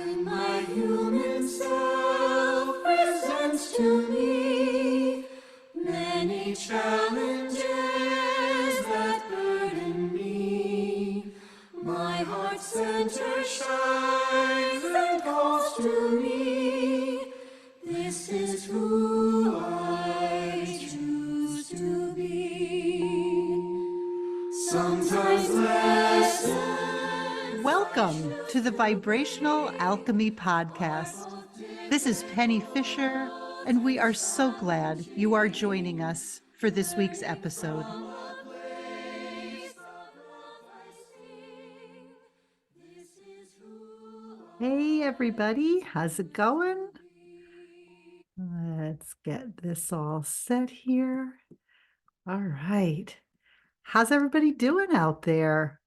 When my human self presents to me many challenges that burden me, my heart center shines and calls to me. This is who I choose to be. Sometimes lessons. Welcome to the Vibrational Alchemy Podcast. This is Penny Fisher, and we are so glad you are joining us for this week's episode. Hey, everybody, how's it going? Let's get this all set here. All right. How's everybody doing out there?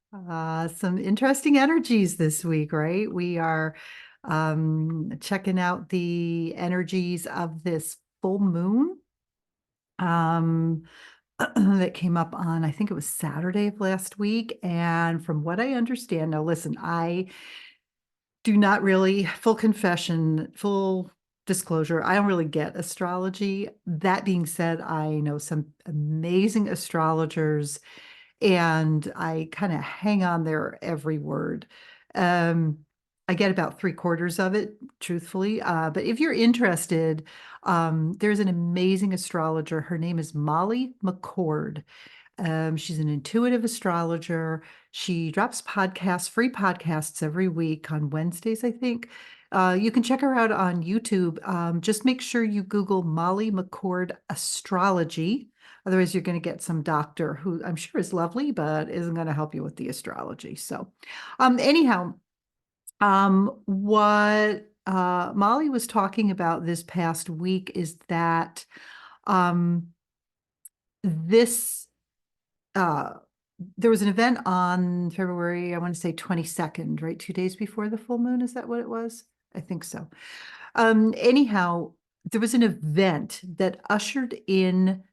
Some interesting energies this week, right? We are checking out the energies of this full moon that came up on, I think it was Saturday of last week. And from what I understand, now listen, I do not really, full confession, full disclosure, I don't really get astrology. That being said, I know some amazing astrologers and I kind of hang on their every word. Um, I get about 3/4 of it, truthfully. But if you're interested, there's an amazing astrologer. Her name is Molly McCord. She's an intuitive astrologer. She drops podcasts, free podcasts every week on Wednesdays, I think. You can check her out on YouTube. Just make sure you Google Molly McCord Astrology. Otherwise, you're going to get some doctor who I'm sure is lovely, but isn't going to help you with the astrology. So, anyhow, what Molly was talking about this past week is that this there was an event on February, I want to say 22nd, right? 2 days before the full moon. Is that what it was? I think so. Anyhow, there was an event that ushered in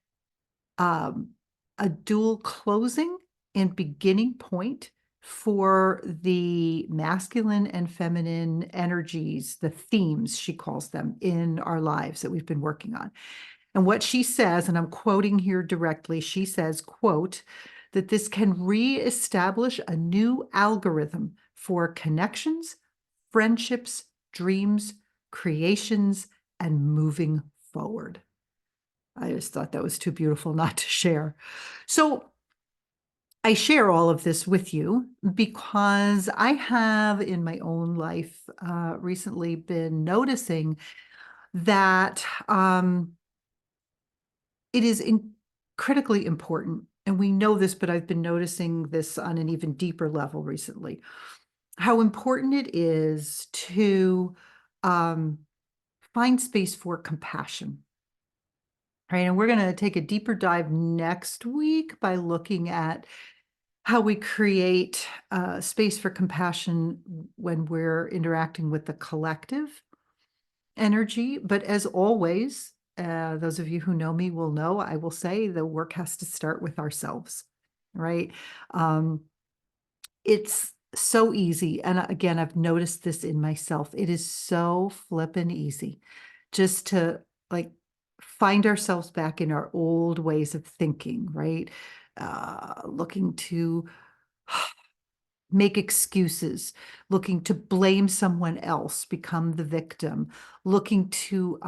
a dual closing and beginning point for the masculine and feminine energies, the themes, she calls them, in our lives that we've been working on. And what she says, and I'm quoting here directly, she says, quote, that this can reestablish a new algorithm for connections, friendships, dreams, creations, and moving forward. I just thought that was too beautiful not to share. So I share all of this with you because I have in my own life recently been noticing that it is critically important. And we know this, but I've been noticing this on an even deeper level recently, how important it is to find space for compassion. Right. And we're going to take a deeper dive next week by looking at how we create space for compassion when we're interacting with the collective energy. But as always, those of you who know me will know, I will say the work has to start with ourselves, right? It's so easy. And again, I've noticed this in myself. It is so flippin' easy just to like find ourselves back in our old ways of thinking, right? Looking to make excuses, looking to blame someone else, become the victim, looking to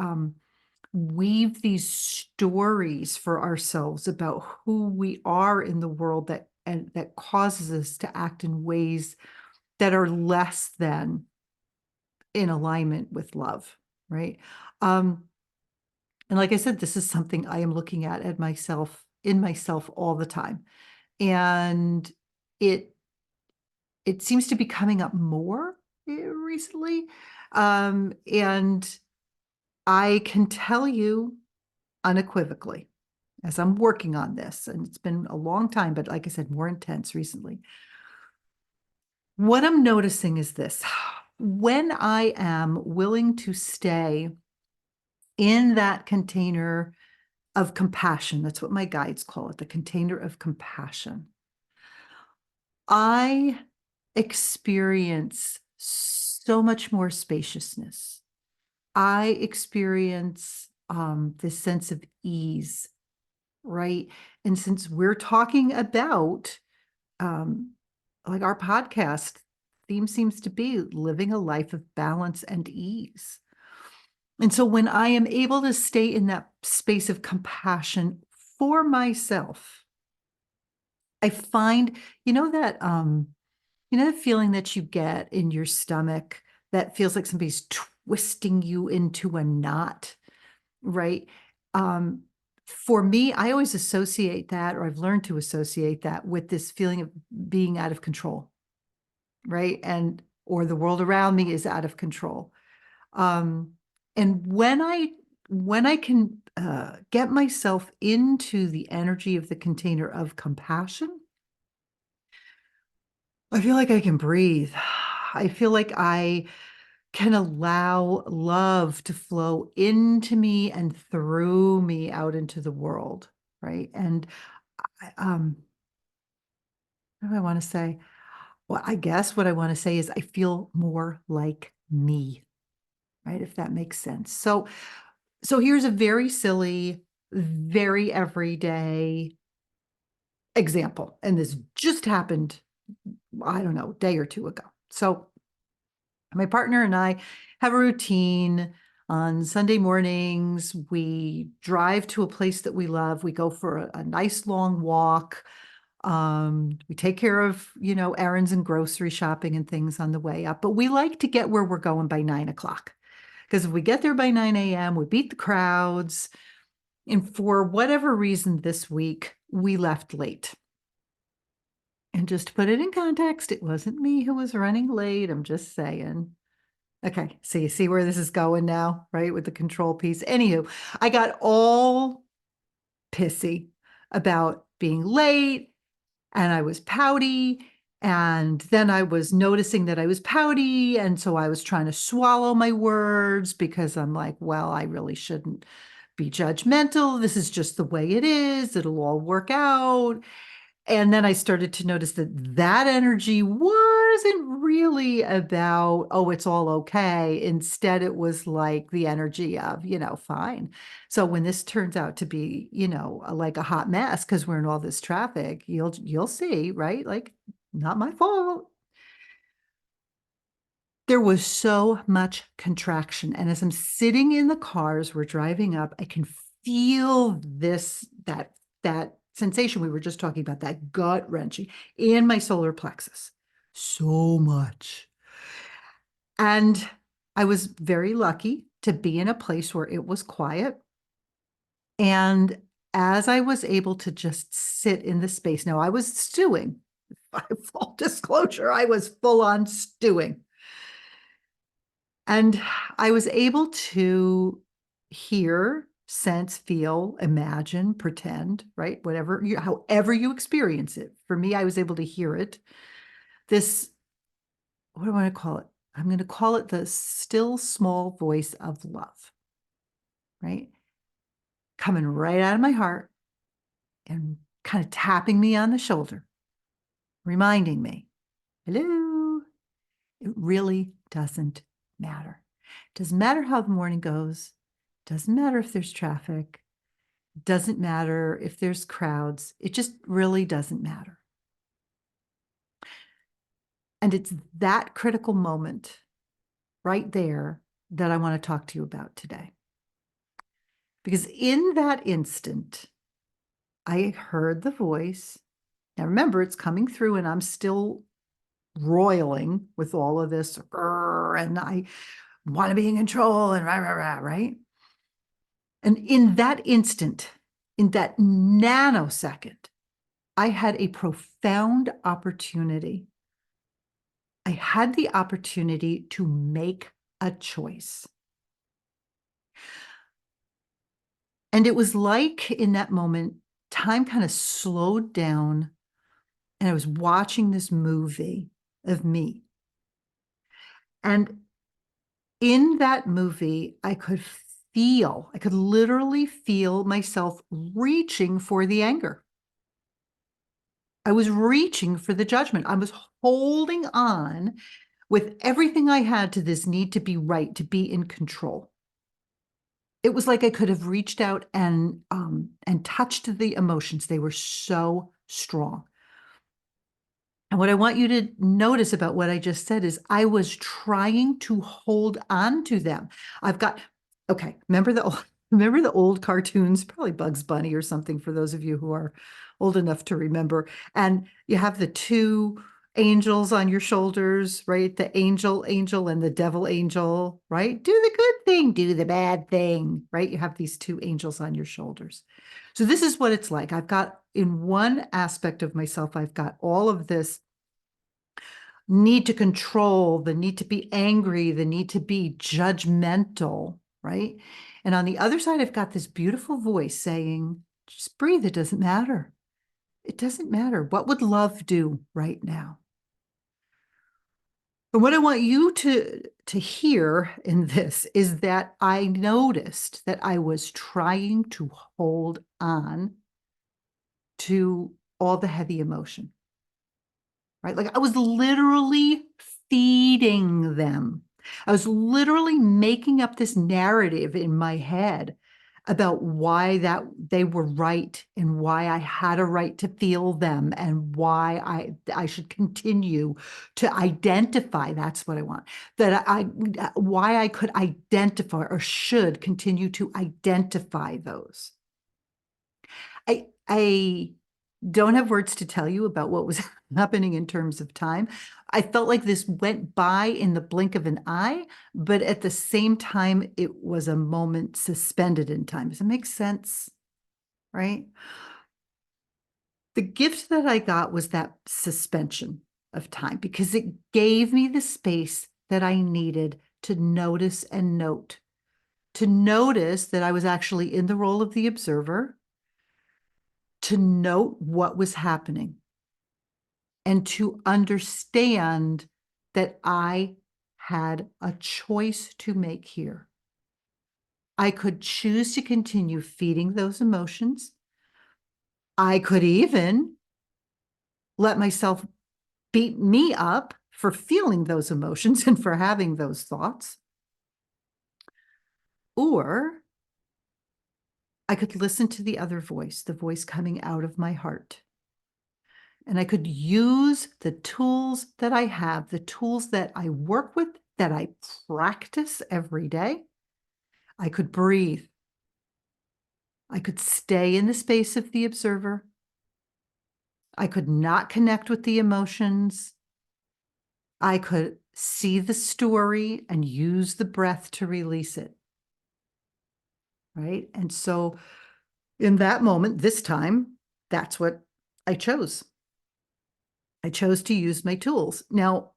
weave these stories for ourselves about who we are in the world that causes us to act in ways that are less than in alignment with love, right? And like I said, this is something I am looking at myself, in myself all the time. And it seems to be coming up more recently. And I can tell you unequivocally, as I'm working on this, and it's been a long time, but like I said, more intense recently. What I'm noticing is this: when I am willing to stay in that container of compassion, that's what my guides call it, the container of compassion, I experience so much more spaciousness. I experience this sense of ease, right? And since we're talking about um, like our podcast theme seems to be living a life of balance and ease. And so when I am able to stay in that space of compassion for myself, I find, the feeling that you get in your stomach that feels like somebody's twisting you into a knot, right? Um, for me, I always associate that, or I've learned to associate that with this feeling of being out of control, right? Or the world around me is out of control. Um, and when I can get myself into the energy of the container of compassion, I feel like I can breathe. I feel like I can allow love to flow into me and through me out into the world, right? And what do I want to say? Well, I guess what I want to say is I feel more like me, right? If that makes sense. So here's a very silly, very everyday example. And this just happened, I don't know, a day or two ago. So my partner and I have a routine. On Sunday mornings, we drive to a place that we love. We go for a nice long walk. We take care of, errands and grocery shopping and things on the way up, but we like to get where we're going by 9 o'clock. Because if we get there by 9 a.m., we beat the crowds. And for whatever reason this week, we left late. And just to put it in context, it wasn't me who was running late. I'm just saying. Okay, so you see where this is going now, right? With the control piece. Anywho, I got all pissy about being late and I was pouty. And then I was noticing that I was pouty. And so I was trying to swallow my words because I'm like, well, I really shouldn't be judgmental. This is just the way it is. It'll all work out. And then I started to notice that energy wasn't really about, oh, it's all okay. Instead, it was like the energy of, fine. So when this turns out to be, like a hot mess because we're in all this traffic, you'll see, right? Like, not my fault. There was so much contraction. And as I'm sitting in the cars, we're driving up, I can feel that sensation we were just talking about, that gut wrenching in my solar plexus. So much. And I was very lucky to be in a place where it was quiet. And as I was able to just sit in the space, now I was stewing. By full disclosure, I was full on stewing. And I was able to hear, sense, feel, imagine, pretend, right? However you experience it. For me, I was able to hear it. This, what do I want to call it? I'm going to call it the still small voice of love, right? Coming right out of my heart and kind of tapping me on the shoulder, reminding me, hello, it really doesn't matter. It doesn't matter how the morning goes. Doesn't matter if there's traffic. Doesn't matter if there's crowds. It just really doesn't matter. And it's that critical moment right there that I want to talk to you about today. Because in that instant, I heard the voice. Now remember, it's coming through and I'm still roiling with all of this, and I want to be in control and rah, rah, rah, right? And in that instant, in that nanosecond, I had a profound opportunity. I had the opportunity to make a choice. And it was like in that moment, time kind of slowed down and I was watching this movie of me. And in that movie, I could literally feel myself reaching for the anger. I was reaching for the judgment. I was holding on with everything I had to this need to be right, to be in control. It was like I could have reached out and touched the emotions. They were so strong. And what I want you to notice about what I just said is I was trying to hold on to them. I've got, okay, remember the old cartoons, probably Bugs Bunny or something for those of you who are old enough to remember. And you have the two angels on your shoulders, right? The angel and the devil angel, right? Do the good thing, do the bad thing, right? You have these two angels on your shoulders. So this is what it's like. I've got in one aspect of myself, I've got all of this need to control, the need to be angry, the need to be judgmental, right? And on the other side, I've got this beautiful voice saying, just breathe. It doesn't matter. It doesn't matter. What would love do right now? And what I want you to hear in this is that I noticed that I was trying to hold on to all the heavy emotion, right? Like I was literally feeding them. I was literally making up this narrative in my head about why that they were right and why I had a right to feel them and why I should continue to identify. That's what I want. That I why I could identify or should continue to identify those. I don't have words to tell you about what was happening in terms of time. I felt like this went by in the blink of an eye, but at the same time, it was a moment suspended in time. Does it make sense? Right? The gift that I got was that suspension of time because it gave me the space that I needed to notice and note, to notice that I was actually in the role of the observer, to note what was happening and to understand that I had a choice to make here. I could choose to continue feeding those emotions. I could even let myself beat me up for feeling those emotions and for having those thoughts. Or I could listen to the other voice, the voice coming out of my heart. And I could use the tools that I have, the tools that I work with, that I practice every day. I could breathe. I could stay in the space of the observer. I could not connect with the emotions. I could see the story and use the breath to release it. Right. And so in that moment, this time, that's what I chose. I chose to use my tools. Now,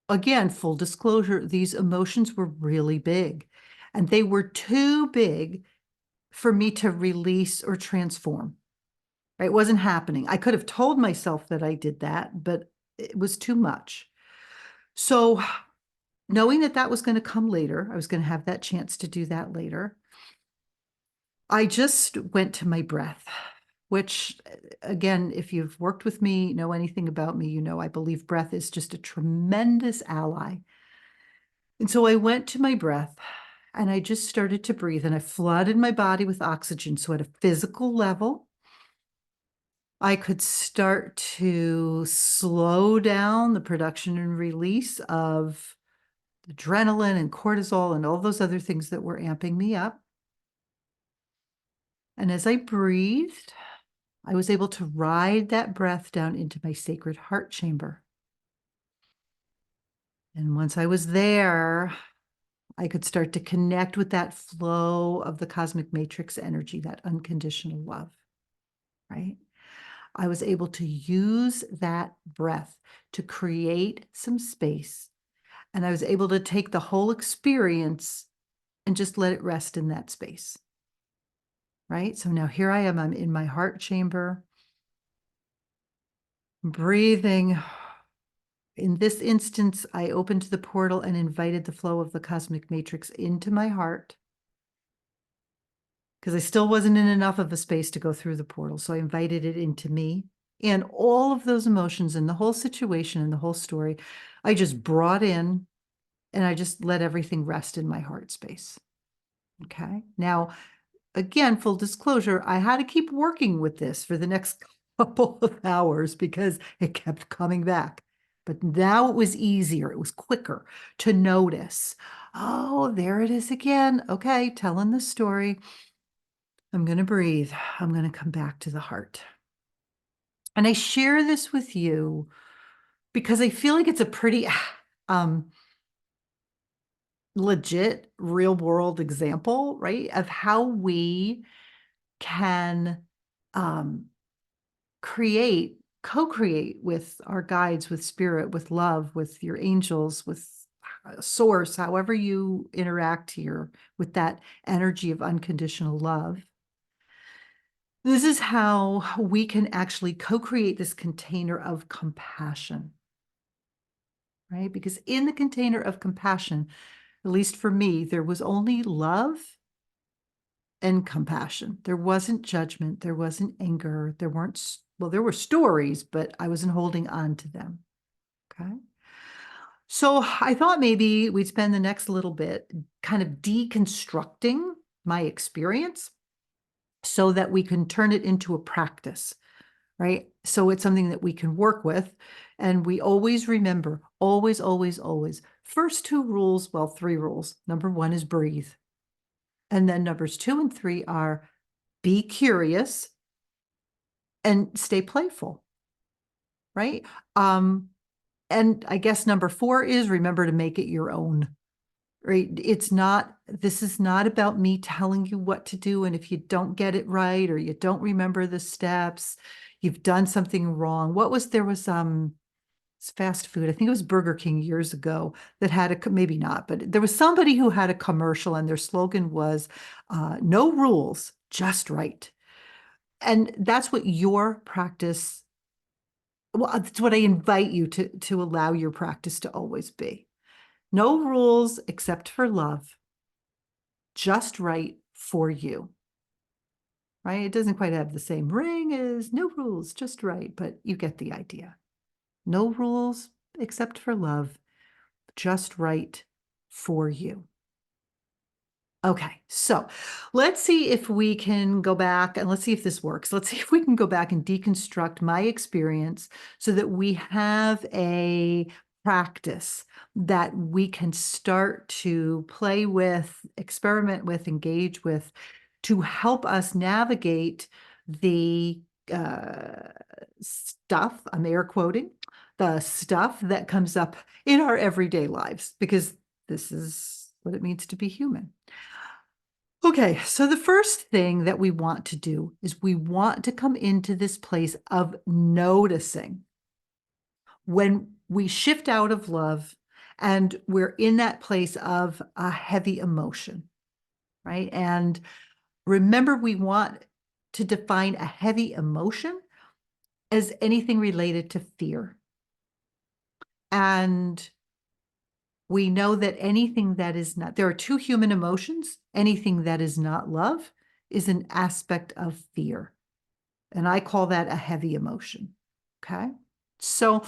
again, full disclosure, these emotions were really big and they were too big for me to release or transform. Right? It wasn't happening. I could have told myself that I did that, but it was too much. So knowing that that was going to come later, I was going to have that chance to do that later. I just went to my breath, which again, if you've worked with me, know anything about me, you know I believe breath is just a tremendous ally. And so I went to my breath and I just started to breathe and I flooded my body with oxygen. So at a physical level, I could start to slow down the production and release of adrenaline and cortisol and all those other things that were amping me up. And as I breathed, I was able to ride that breath down into my sacred heart chamber. And once I was there, I could start to connect with that flow of the cosmic matrix energy, that unconditional love, right? I was able to use that breath to create some space. And I was able to take the whole experience and just let it rest in that space, right? So now here I am, I'm in my heart chamber, breathing. In this instance, I opened the portal and invited the flow of the cosmic matrix into my heart because I still wasn't in enough of a space to go through the portal. So I invited it into me. And all of those emotions and the whole situation and the whole story, I just brought in and I just let everything rest in my heart space. Okay. Now, again, full disclosure, I had to keep working with this for the next couple of hours because it kept coming back. But now it was easier, it was quicker to notice. Oh, there it is again. Okay, telling the story. I'm going to breathe. I'm going to come back to the heart. And I share this with you because I feel like it's a pretty um, legit real world example, right, of how we can um, co-create with our guides, with spirit, with love, with your angels, with source, however you interact here with that energy of unconditional love. This is how we can actually co-create this container of compassion, right? Because in the container of compassion, at least for me, there was only love and compassion. There wasn't judgment. There wasn't anger. There weren't, well, there were stories, but I wasn't holding on to them. Okay. So I thought maybe we'd spend the next little bit kind of deconstructing my experience so that we can turn it into a practice, right? So it's something that we can work with. And we always remember, always, always, always, first two rules, well, three rules. Number one is breathe. And then numbers 2 and 3 are be curious and stay playful, right? And I guess number 4 is remember to make it your own, right? This is not about me telling you what to do. And if you don't get it right, or you don't remember the steps, you've done something wrong. There was, it's fast food. I think it was Burger King years ago that had maybe not, but there was somebody who had a commercial and their slogan was, no rules, just right. And that's what your practice, well, that's what I invite you to allow your practice to always be. No rules except for love, just right for you, right? It doesn't quite have the same ring as no rules, just right, but you get the idea. No rules except for love, just right for you. Okay, so let's see if we can go back and let's see if this works. Let's see if we can go back and deconstruct my experience so that we have a practice that we can start to play with, experiment with, engage with to help us navigate the stuff, I'm air quoting, the stuff that comes up in our everyday lives, because this is what it means to be human. Okay, so the first thing that we want to do is we want to come into this place of noticing when we shift out of love and we're in that place of a heavy emotion, right? And remember, we want to define a heavy emotion as anything related to fear. And we know that anything that is not, there are two human emotions. Anything that is not love is an aspect of fear. And I call that a heavy emotion. Okay. So,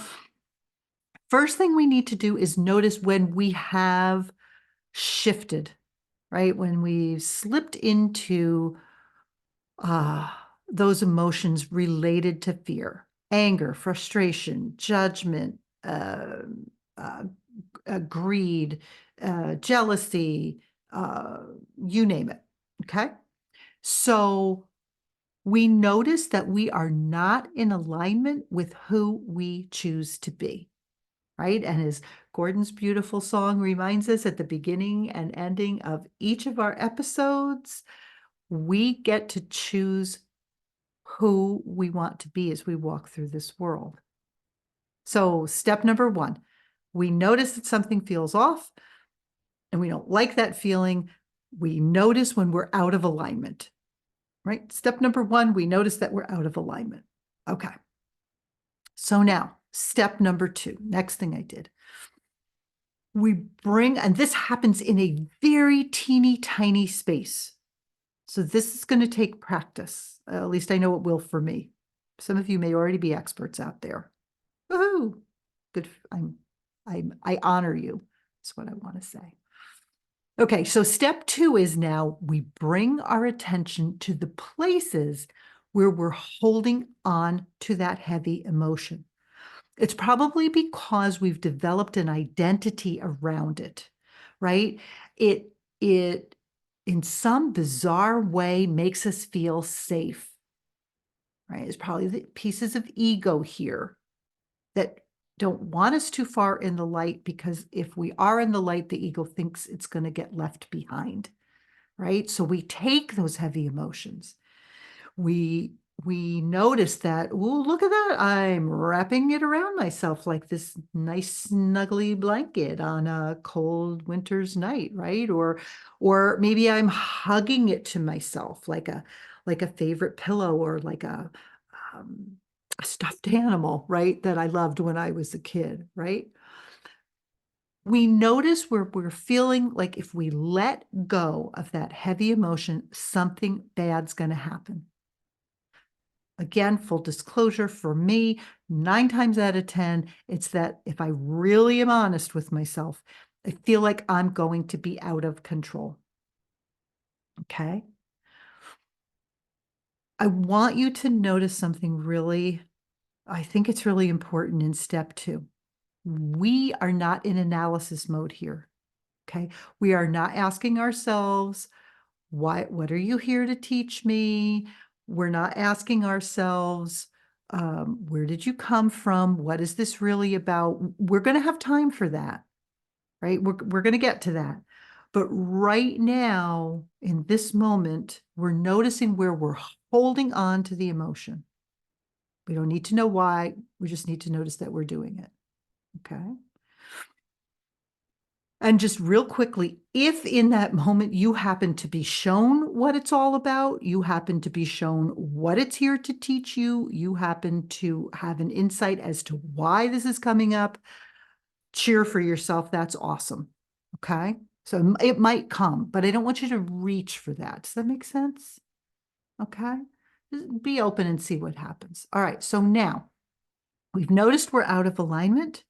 first thing we need to do is notice when we have shifted, right? When we've slipped into those emotions related to fear, anger, frustration, judgment, uh, greed, jealousy, you name it. Okay. So we notice that we are not in alignment with who we choose to be, right? And as Gordon's beautiful song reminds us at the beginning and ending of each of our episodes, we get to choose who we want to be as we walk through this world. So step number 1, we notice that something feels off and we don't like that feeling. We notice when we're out of alignment, right? Step number 1, we notice that we're out of alignment. Okay. So now step number 2, next thing I did, we bring, and this happens in a very teeny tiny space. So this is going to take practice. At least I know it will for me. Some of you may already be experts out there. Woohoo! Good. I honor you. That's what I want to say. Okay, so step 2 is now we bring our attention to the places where we're holding on to that heavy emotion. It's probably because we've developed an identity around it, right? It in some bizarre way makes us feel safe, right? It's probably the pieces of ego here that don't want us too far in the light, because if we are in the light, the ego thinks it's going to get left behind, right? So we take those heavy emotions. We notice that, oh, look at that. I'm wrapping it around myself like this nice snuggly blanket on a cold winter's night, right? Or maybe I'm hugging it to myself like a favorite pillow, or like um, a stuffed animal, right? That I loved when I was a kid, right? We notice where we're feeling like if we let go of that heavy emotion, something bad's going to happen. Again, full disclosure for me, 9 times out of 10, it's that if I really am honest with myself, I feel like I'm going to be out of control. Okay. I want you to notice something really, I think it's really important in step 2. We are not in analysis mode here. Okay. We are not asking ourselves, what are you here to teach me? We're not asking ourselves, where did you come from? What is this really about? We're going to have time for that, right? We're going to get to that. But right now, in this moment, we're noticing where we're holding on to the emotion. We don't need to know why. We just need to notice that we're doing it. Okay. And just real quickly, if in that moment you happen to be shown what it's all about, you happen to be shown what it's here to teach you, you happen to have an insight as to why this is coming up, cheer for yourself. That's awesome. Okay. So it might come, but I don't want you to reach for that. Does that make sense? Okay. Just be open and see what happens. All right. So now we've noticed we're out of alignment.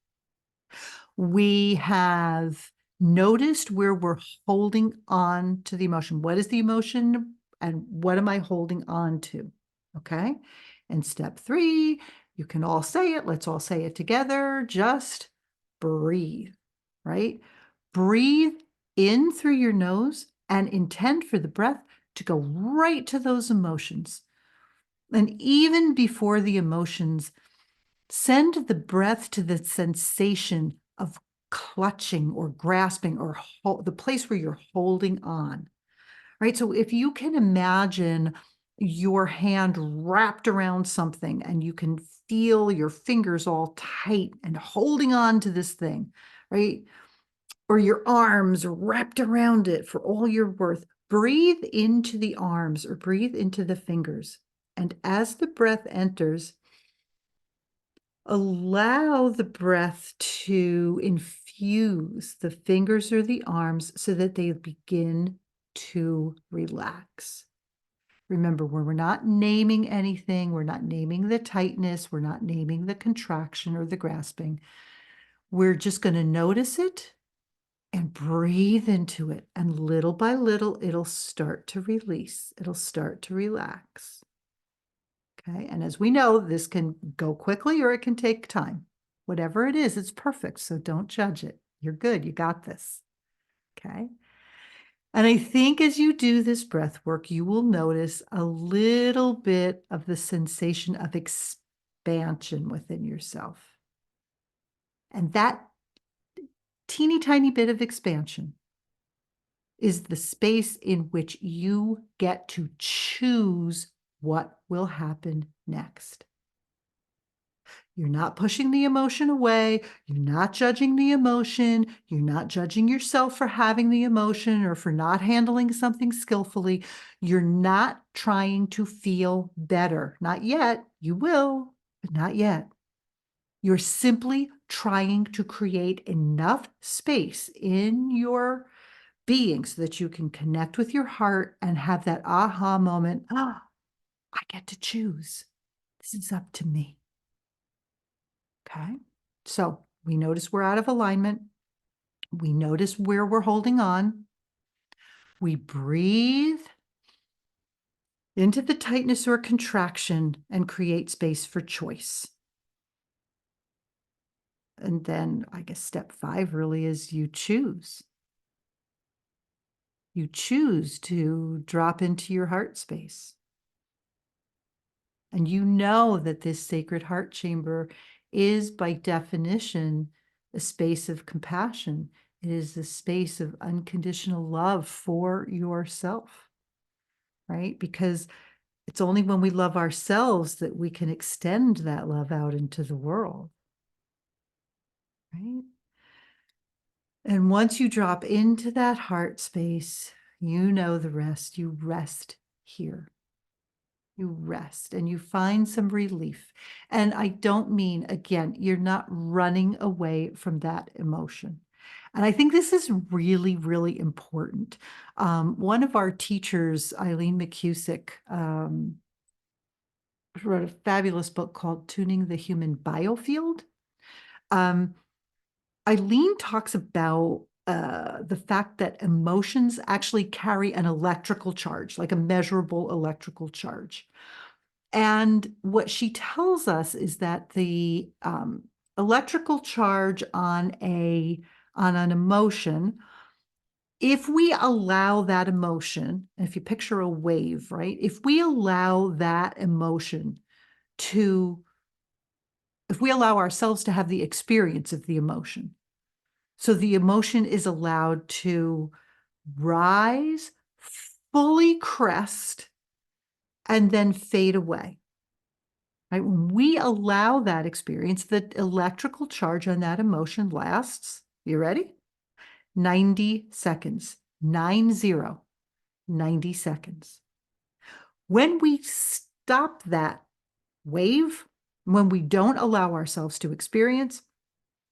We have noticed where we're holding on to the emotion. What is the emotion and what am I holding on to? Okay. And step 3, you can all say it. Let's all say it together. Just breathe, right? Breathe in through your nose and intend for the breath to go right to those emotions. And even before the emotions, send the breath to the sensation of clutching or grasping, or the place where you're holding on, right? So if you can imagine your hand wrapped around something and you can feel your fingers all tight and holding on to this thing, right? Or your arms wrapped around it for all you're worth, breathe into the arms or breathe into the fingers. And as the breath enters, allow the breath to infuse the fingers or the arms so that they begin to relax. Remember, we're not naming anything. We're not naming the tightness. We're not naming the contraction or the grasping. We're just going to notice it and breathe into it. And little by little, it'll start to release. It'll start to relax. Okay. And as we know, this can go quickly or it can take time. Whatever it is, it's perfect. So don't judge it. You're good. You got this. Okay. And I think as you do this breath work, you will notice a little bit of the sensation of expansion within yourself. And that teeny tiny bit of expansion is the space in which you get to choose what will happen next. You're not pushing the emotion away. You're not judging the emotion. You're not judging yourself for having the emotion or for not handling something skillfully. You're not trying to feel better. Not yet. You will, but not yet. You're simply trying to create enough space in your being so that you can connect with your heart and have that aha moment. Ah, I get to choose. This is up to me. Okay. So we notice we're out of alignment. We notice where we're holding on. We breathe into the tightness or contraction and create space for choice. And then I guess step 5 really is you choose. You choose to drop into your heart space. And you know that this sacred heart chamber is, by definition, a space of compassion. It is a space of unconditional love for yourself, right? Because it's only when we love ourselves that we can extend that love out into the world, right? And once you drop into that heart space, you know the rest. You rest here. You rest and you find some relief. And I don't mean, again, you're not running away from that emotion. And I think this is really, really important. One of our teachers, Eileen McCusick, wrote a fabulous book called Tuning the Human Biofield. Um, Eileen talks about the fact that emotions actually carry an electrical charge, like a measurable electrical charge. And what she tells us is that the electrical charge on an emotion, if we allow that emotion, and if you picture a wave, right? If we allow that emotion to, if we allow ourselves to have the experience of the emotion, so the emotion is allowed to rise, fully crest, and then fade away. Right? When we allow that experience, the electrical charge on that emotion lasts, you ready? 90 seconds, 90, 90 seconds. When we stop that wave, when we don't allow ourselves to experience,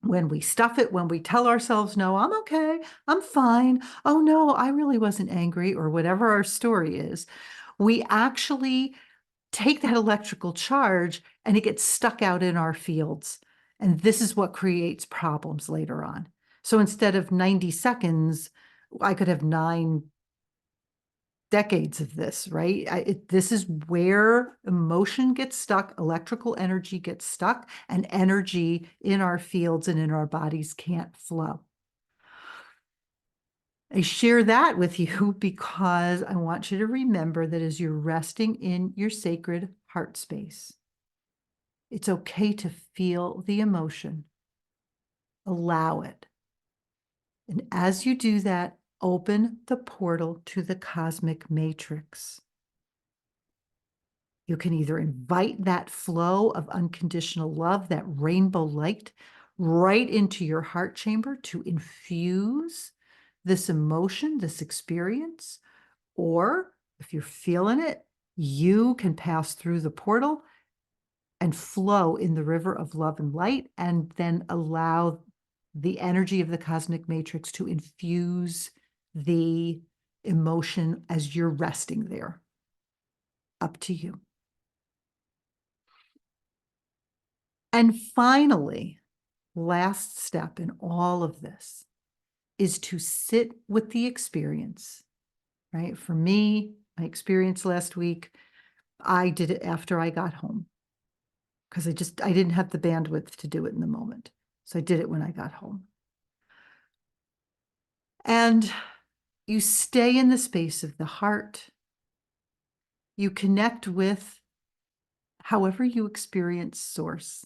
when we stuff it, when we tell ourselves, no, I'm okay, I'm fine. Oh no, I really wasn't angry, or whatever our story is, we actually take that electrical charge and it gets stuck out in our fields. And this is what creates problems later on. So instead of 90 seconds, I could have 9 decades of this, right? This is where emotion gets stuck, electrical energy gets stuck, and energy in our fields and in our bodies can't flow. I share that with you because I want you to remember that as you're resting in your sacred heart space, it's okay to feel the emotion. Allow it. And as you do that, open the portal to the cosmic matrix. You can either invite that flow of unconditional love, that rainbow light, right into your heart chamber to infuse this emotion, this experience, or if you're feeling it, you can pass through the portal and flow in the river of love and light, and then allow the energy of the cosmic matrix to infuse the emotion as you're resting there. Up to you. And finally, last step in all of this is to sit with the experience, right? For me, my experience last week, I did it after I got home because I didn't have the bandwidth to do it in the moment. So I did it when I got home. And you stay in the space of the heart. You connect with however you experience source.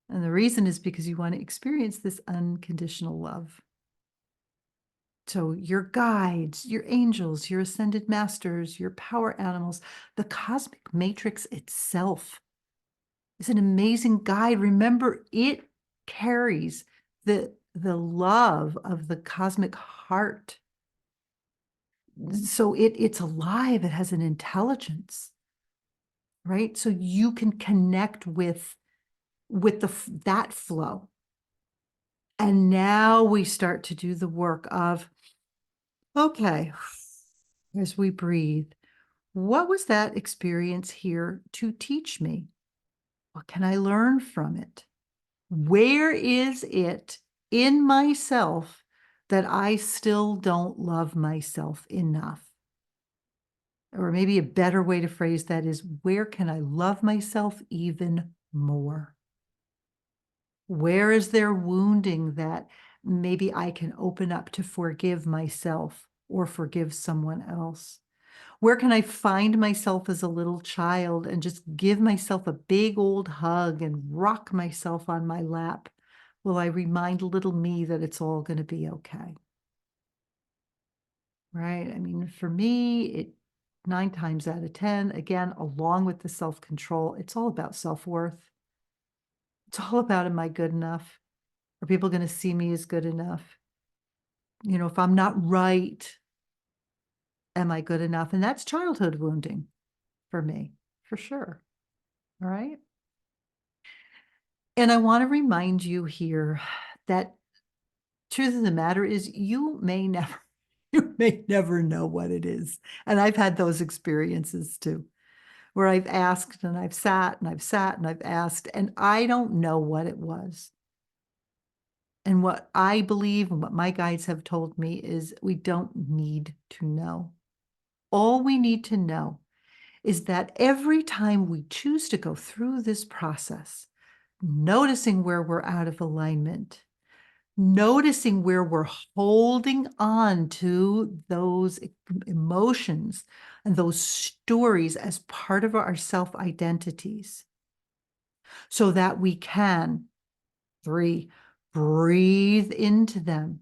And the reason is because you want to experience this unconditional love. So your guides, your angels, your ascended masters, your power animals, the cosmic matrix itself is an amazing guide. Remember, it carries the love of the cosmic heart. So it's alive, it has an intelligence, right? So you can connect with that flow. And now we start to do the work of, okay, as we breathe, what was that experience here to teach me? What can I learn from it? Where is it in myself that I still don't love myself enough? Or maybe a better way to phrase that is, where can I love myself even more? Where is there wounding that maybe I can open up to forgive myself or forgive someone else? Where can I find myself as a little child and just give myself a big old hug and rock myself on my lap? Will I remind little me that it's all going to be okay? Right? I mean, for me, it 9 times out of 10, again, along with the self-control, it's all about self-worth. It's all about, am I good enough? Are people going to see me as good enough? If I'm not right, am I good enough? And that's childhood wounding for me, for sure. All right. And I want to remind you here that truth of the matter is you may never, you may never know what it is. And I've had those experiences too, where I've asked and I've sat and I've sat and I've asked, and I don't know what it was. And what I believe and what my guides have told me is we don't need to know. All we need to know is that every time we choose to go through this process, noticing where we're out of alignment, noticing where we're holding on to those emotions and those stories as part of our self identities, so that we can, 3, breathe into them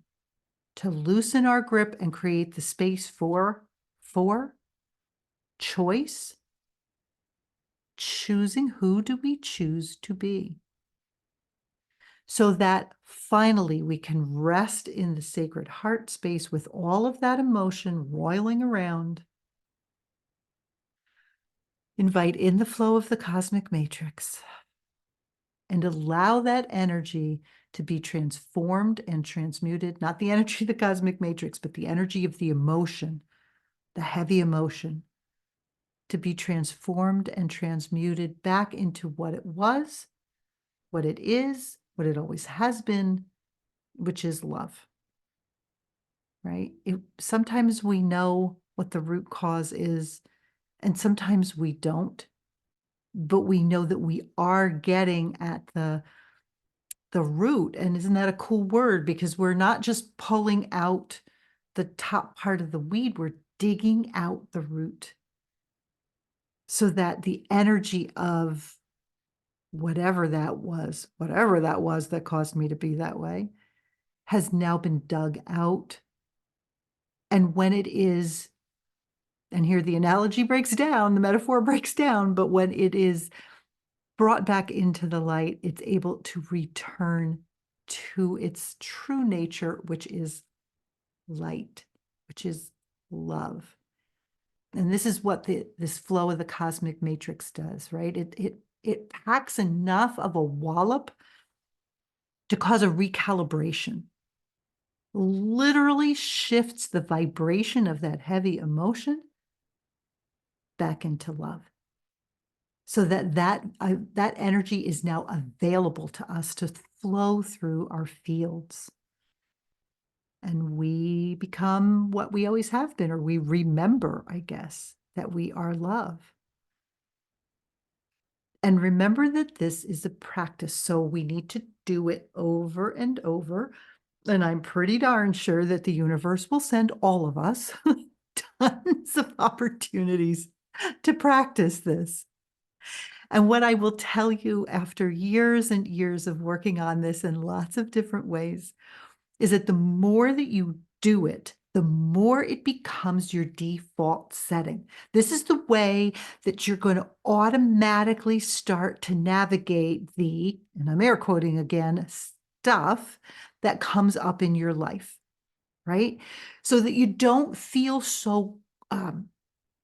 to loosen our grip and create the space for 4, choice, choosing who do we choose to be, so that finally we can rest in the sacred heart space with all of that emotion roiling around. Invite in the flow of the cosmic matrix and allow that energy to be transformed and transmuted, not the energy of the cosmic matrix, but the energy of the emotion, the heavy emotion, to be transformed and transmuted back into what it was, what it is, what it always has been, which is love, right? Sometimes we know what the root cause is, and sometimes we don't, but we know that we are getting at the root. And isn't that a cool word? Because we're not just pulling out the top part of the weed, we're digging out the root, so that the energy of whatever that was that caused me to be that way, has now been dug out. And when it is, and here the analogy breaks down, the metaphor breaks down, but when it is brought back into the light, it's able to return to its true nature, which is light, which is love. And this is what this flow of the cosmic matrix does, right? It packs enough of a wallop to cause a recalibration, literally shifts the vibration of that heavy emotion back into love, so that energy is now available to us to flow through our fields. And we become what we always have been, or we remember, I guess, that we are love. And remember that this is a practice, so we need to do it over and over. And I'm pretty darn sure that the universe will send all of us tons of opportunities to practice this. And what I will tell you after years and years of working on this in lots of different ways is that the more that you do it, the more it becomes your default setting. This is the way that you're going to automatically start to navigate the, and I'm air quoting again, stuff that comes up in your life, right? So that you don't feel so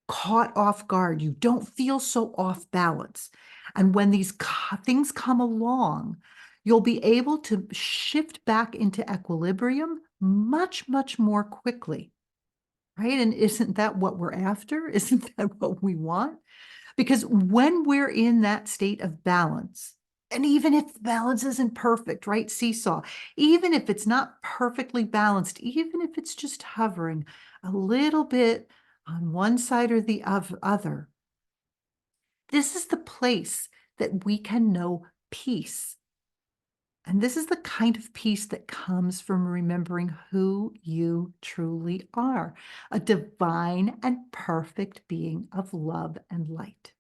caught off guard. You don't feel so off balance. And when these things come along, you'll be able to shift back into equilibrium much, much more quickly, right? And isn't that what we're after? Isn't that what we want? Because when we're in that state of balance, and even if the balance isn't perfect, right? Seesaw, even if it's not perfectly balanced, even if it's just hovering a little bit on one side or the other, this is the place that we can know peace. And this is the kind of peace that comes from remembering who you truly are, a divine and perfect being of love and light,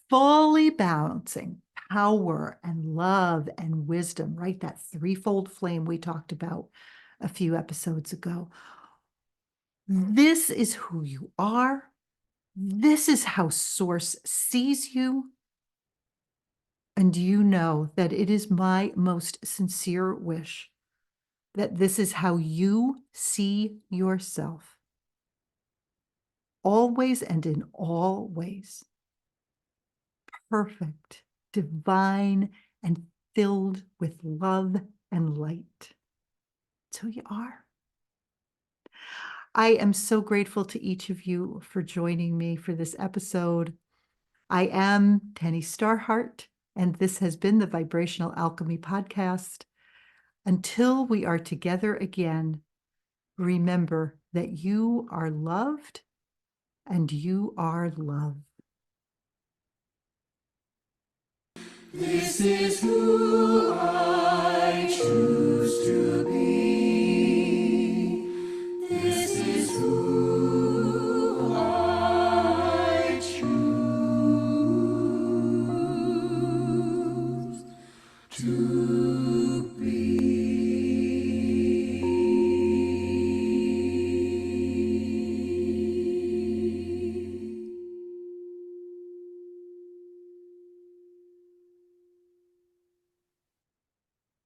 fully balancing power and love and wisdom, right? That threefold flame we talked about a few episodes ago. This is who you are. This is how Source sees you. And you know that it is my most sincere wish that this is how you see yourself, always and in all ways. Perfect, divine, and filled with love and light. It's who you are. I am so grateful to each of you for joining me for this episode. I am Penny Starhart, and this has been the Vibrational Alchemy Podcast. Until we are together again, remember that you are loved and you are love. This is who I